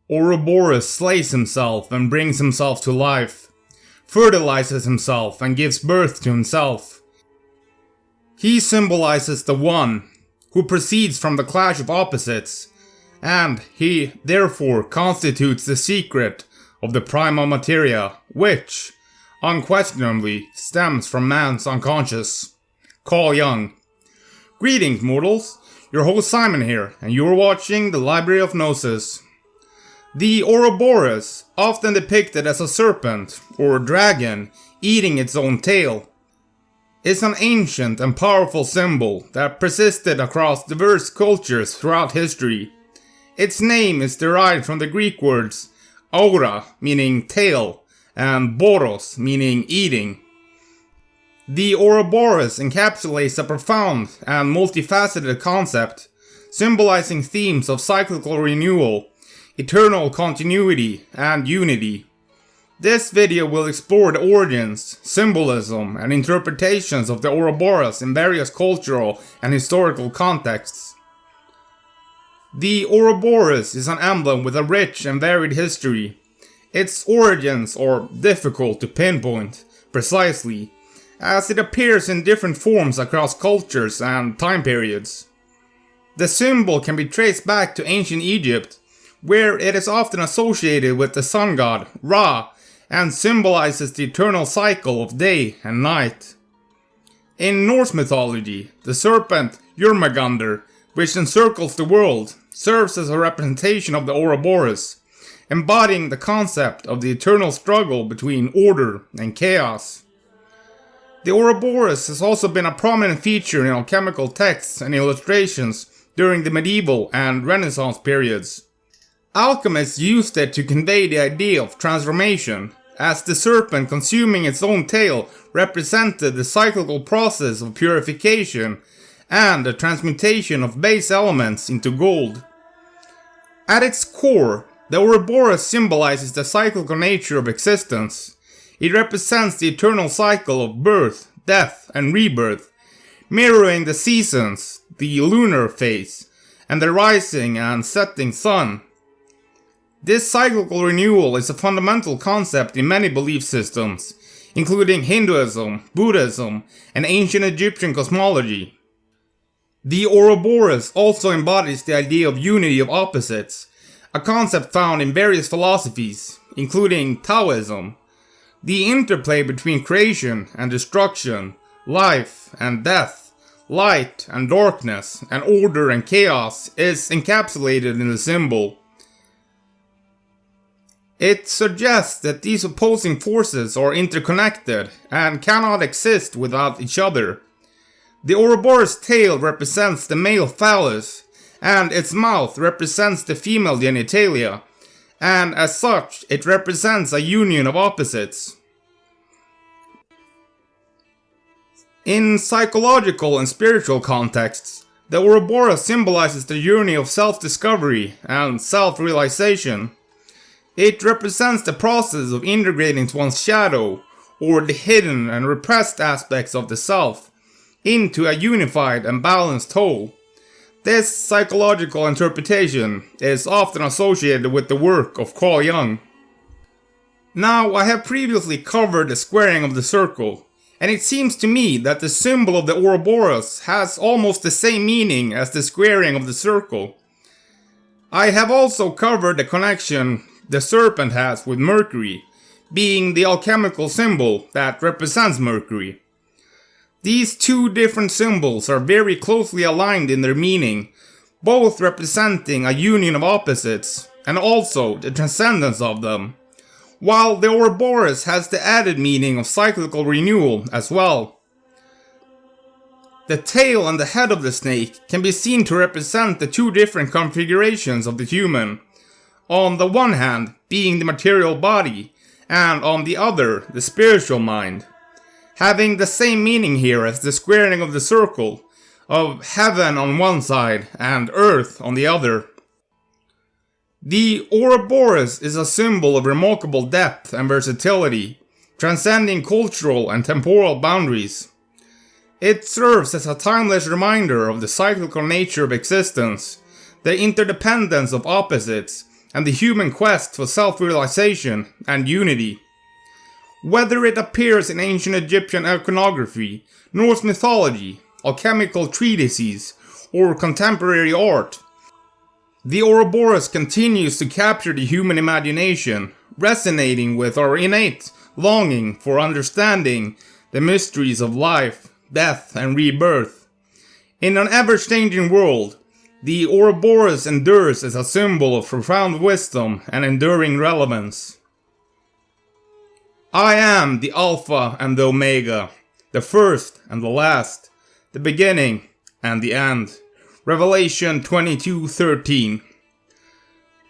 Ouroboros slays himself and brings himself to life, fertilizes himself and gives birth to himself. He symbolizes the one who proceeds from the clash of opposites, and he therefore constitutes the secret of the prima materia, which, unquestionably, stems from man's unconscious. Carl Jung. Greetings, mortals. Your host Simon here, and you're watching the Library of Gnosis. The Ouroboros, often depicted as a serpent or dragon eating its own tail, is an ancient and powerful symbol that persisted across diverse cultures throughout history. Its name is derived from the Greek words aura, meaning tail, and boros, meaning eating. The Ouroboros encapsulates a profound and multifaceted concept, symbolizing themes of cyclical renewal, eternal continuity, and unity. This video will explore the origins, symbolism, and interpretations of the Ouroboros in various cultural and historical contexts. The Ouroboros is an emblem with a rich and varied history. Its origins are difficult to pinpoint precisely, as it appears in different forms across cultures and time periods. The symbol can be traced back to ancient Egypt, where it is often associated with the sun god, Ra, and symbolizes the eternal cycle of day and night. In Norse mythology, the serpent Jörmungandr, which encircles the world, serves as a representation of the Ouroboros, embodying the concept of the eternal struggle between order and chaos. The Ouroboros has also been a prominent feature in alchemical texts and illustrations during the medieval and Renaissance periods. Alchemists used it to convey the idea of transformation, as the serpent consuming its own tail represented the cyclical process of purification and the transmutation of base elements into gold. At its core, the Ouroboros symbolizes the cyclical nature of existence. It represents the eternal cycle of birth, death, and rebirth, mirroring the seasons, the lunar phase, and the rising and setting sun. This cyclical renewal is a fundamental concept in many belief systems, including Hinduism, Buddhism, and ancient Egyptian cosmology. The Ouroboros also embodies the idea of unity of opposites, a concept found in various philosophies, including Taoism. The interplay between creation and destruction, life and death, light and darkness, and order and chaos is encapsulated in the symbol. It suggests that these opposing forces are interconnected and cannot exist without each other. The Ouroboros tail represents the male phallus, and its mouth represents the female genitalia, and as such, it represents a union of opposites. In psychological and spiritual contexts, the Ouroboros symbolizes the journey of self-discovery and self-realization. It represents the process of integrating one's shadow, or the hidden and repressed aspects of the self, into a unified and balanced whole. This psychological interpretation is often associated with the work of Carl Jung. Now, I have previously covered the squaring of the circle, and it seems to me that the symbol of the Ouroboros has almost the same meaning as the squaring of the circle. I have also covered the connection the serpent has with Mercury, being the alchemical symbol that represents Mercury. These two different symbols are very closely aligned in their meaning, both representing a union of opposites, and also the transcendence of them, while the Ouroboros has the added meaning of cyclical renewal as well. The tail and the head of the snake can be seen to represent the two different configurations of the human, on the one hand being the material body, and on the other the spiritual mind, having the same meaning here as the squaring of the circle, of heaven on one side and earth on the other. The Ouroboros is a symbol of remarkable depth and versatility, transcending cultural and temporal boundaries. It serves as a timeless reminder of the cyclical nature of existence, the interdependence of opposites, and the human quest for self-realization and unity. Whether it appears in ancient Egyptian iconography, Norse mythology, alchemical treatises, or contemporary art, the Ouroboros continues to capture the human imagination, resonating with our innate longing for understanding the mysteries of life, death, and rebirth. In an ever-changing world, the Ouroboros endures as a symbol of profound wisdom and enduring relevance. I am the Alpha and the Omega, the first and the last, the beginning and the end. Revelation 22:13.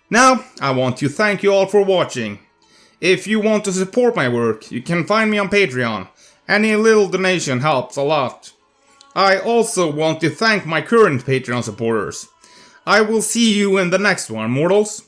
Now, I want to thank you all for watching. If you want to support my work, you can find me on Patreon. Any little donation helps a lot. I also want to thank my current Patreon supporters. I will see you in the next one, mortals.